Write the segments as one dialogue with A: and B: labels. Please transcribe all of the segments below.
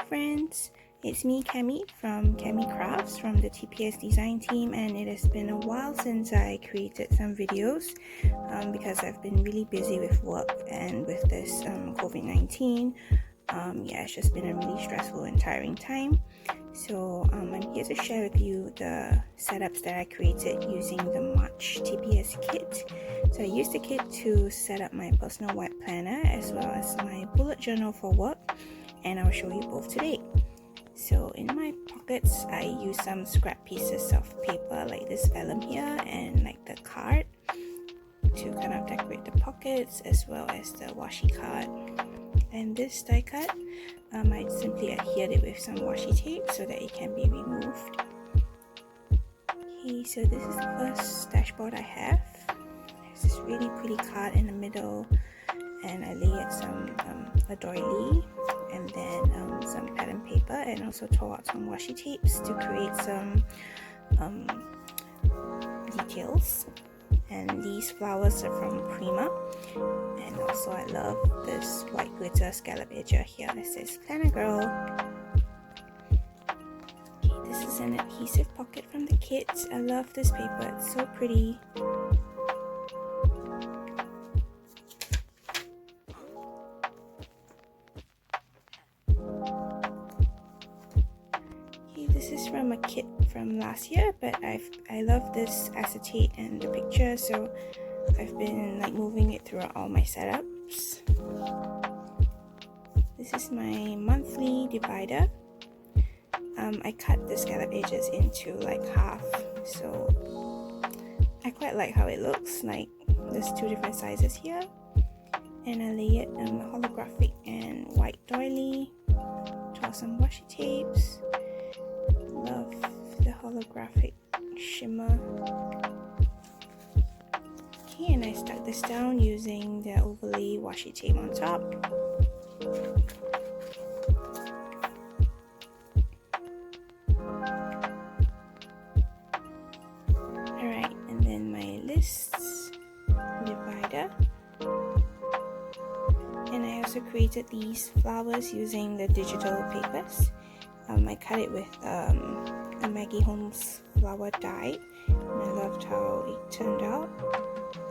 A: friends, it's me Cammy from Cammy Crafts from the TPS design team, and it has been a while since I created some videos because I've been really busy with work and with this COVID-19. Yeah, it's just been a really stressful and tiring time. So I'm here to share with you the setups that I created using the March TPS kit. So I used the kit to set up my personal white planner as well as my bullet journal for work, and I'll show you both today. So in my pockets, I use some scrap pieces of paper like this vellum here and like the card to kind of decorate the pockets, as well as the washi card. And this die cut, I simply adhered it with some washi tape so that it can be removed. Okay, so this is the first dashboard I have. There's this really pretty card in the middle, and I layered some a doily and then some pattern paper, and also tore out some washi tapes to create some details. And these flowers are from Prima, and also I love this white glitter scallop edger here that says Planner Girl. Okay, this is an adhesive pocket from the kit. I love this paper, it's so pretty. This is from a kit from last year, but I love this acetate and the picture, so I've been like moving it throughout all my setups. This is my monthly divider. I cut the scallop edges into like half, so I quite like how it looks. Like there's two different sizes here, and I layered a holographic and white doily, tore some washi tapes. Love the holographic shimmer. Okay, and I stuck this down using the overlay washi tape on top. Alright, and then my lists divider. And I also created these flowers using the digital papers. I cut it with a Maggie Holmes flower die, and I loved how it turned out.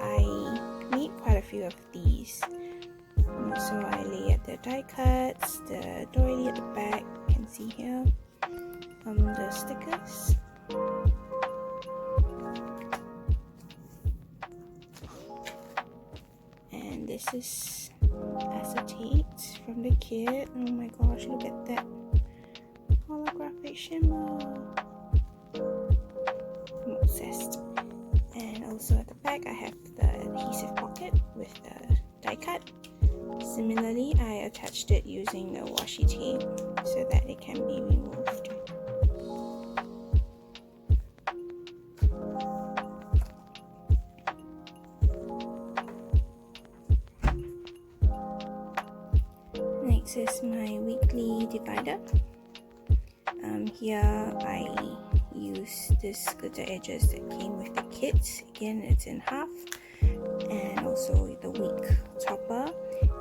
A: I made quite a few of these. So I layered the die cuts, the doily at the back, you can see here, the stickers. And this is acetate from the kit. Oh my gosh, look at that holographic shimmer. I'm obsessed. And also at the back I have the adhesive pocket with the die cut. Similarly, I attached it using the washi tape so that it can be removed. Next is my weekly divider. Here I use this glitter edges that came with the kit. Again, it's in half, and also the week topper.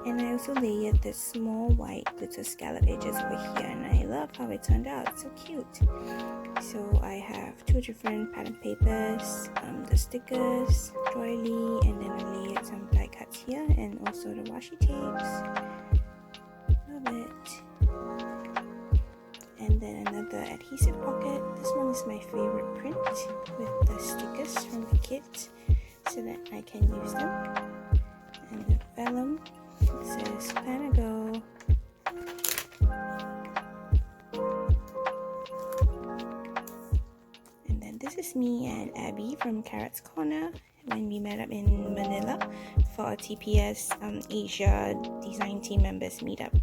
A: And I also layered the small white glitter scallop edges over here, and I love how it turned out. It's so cute. So I have two different pattern papers, the stickers, doily, and then I layered some die cuts here, and also the washi tapes. Love it. And then another adhesive pocket. This one is my favorite print, with the stickers from the kit so that I can use them. And the vellum, it says Planner Girl. And then this is me and Abby from Carrot's Corner when we met up in Manila for a TPS Asia design team members meetup.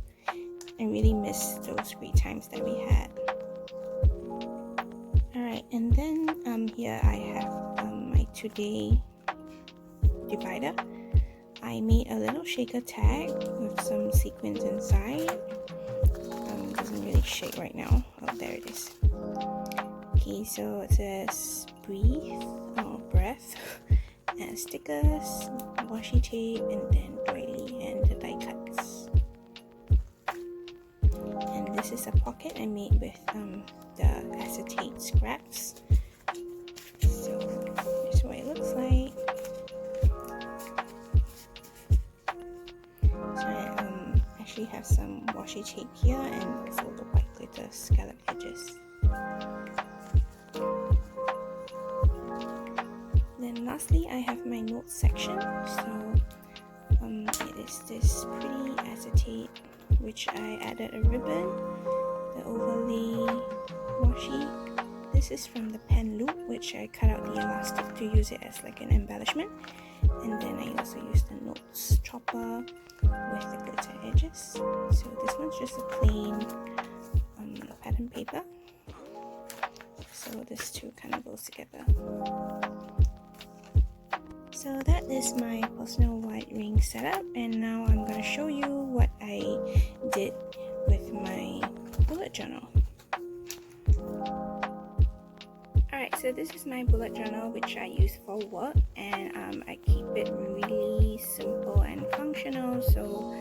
A: I really miss those great times that we had. Alright, and then here I have my today divider. I made a little shaker tag with some sequins inside. Doesn't really shake right now. Oh, there it is. Okay, so it says breathe or breath, and stickers, washi tape, and then doily and the die cuts. this is a pocket I made with the acetate scraps. So this is what it looks like. So I actually have some washi tape here and also the white glitter scallop edges. Then lastly, I have my notes section. So it is this pretty acetate, which I added a ribbon, the overlay washi. This is from the pen loop, which I cut out the elastic to use it as like an embellishment. And then I also used the notes chopper with the glitter edges. So this one's just a plain pattern paper. So this two kind of goes together. So that is my personal white ring setup, and now I'm going to show you what I did with my bullet journal. Alright, so this is my bullet journal which I use for work, and I keep it really simple and functional, so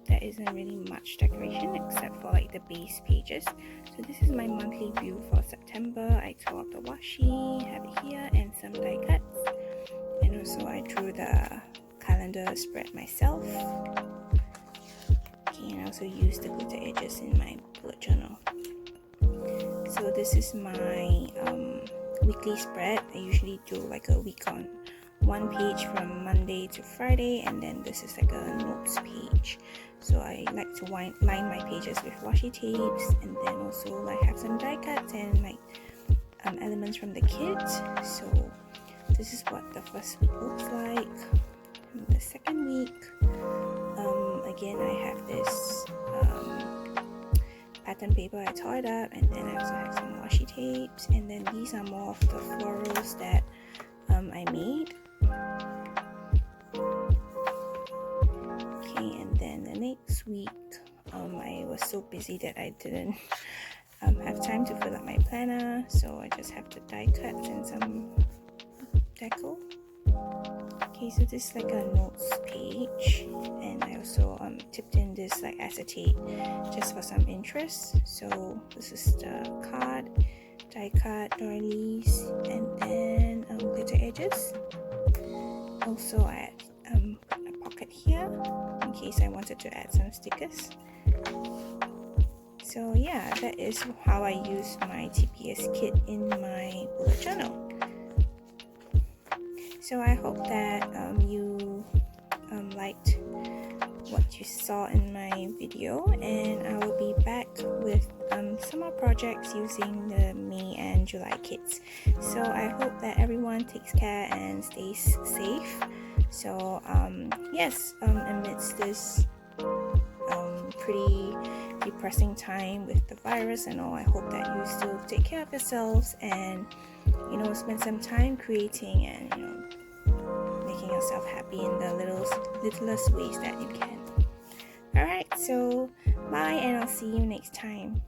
A: there isn't really much decoration except for like the base pages. So this is my monthly view for September. I tore up the washi, have it here, and some die cuts. And also I drew the calendar spread myself. Okay, and I also used the glitter edges in my bullet journal. So this is my weekly spread. I usually do like a week on one page from Monday to Friday, and then this is like a notes page. So I like to line my pages with washi tapes, and then also like have some die cuts and like elements from the kids. So this is what the first week looks like. And the second week, again I have this pattern paper. I tore it up, and then I also have some washi tapes, and then these are more of the florals that I made. Okay, and then the next week I was so busy that I didn't have time to fill up my planner, so I just have the die cuts and some deco. Okay, so this is like a notes page, and I also tipped in this like acetate just for some interest. So this is the card, die cut, doilies, and then glitter edges. Also I add a pocket here in case I wanted to add some stickers. So yeah, that is how I use my TPS kit in my bullet journal. So I hope that you liked what you saw in my video, and I will be back with some more projects using the May and July kits. So I hope that everyone takes care and stays safe. So yes, amidst this pretty depressing time with the virus and all, I hope that you still take care of yourselves and spend some time creating and making yourself happy in the littlest ways that you can. Alright, so bye, and I'll see you next time.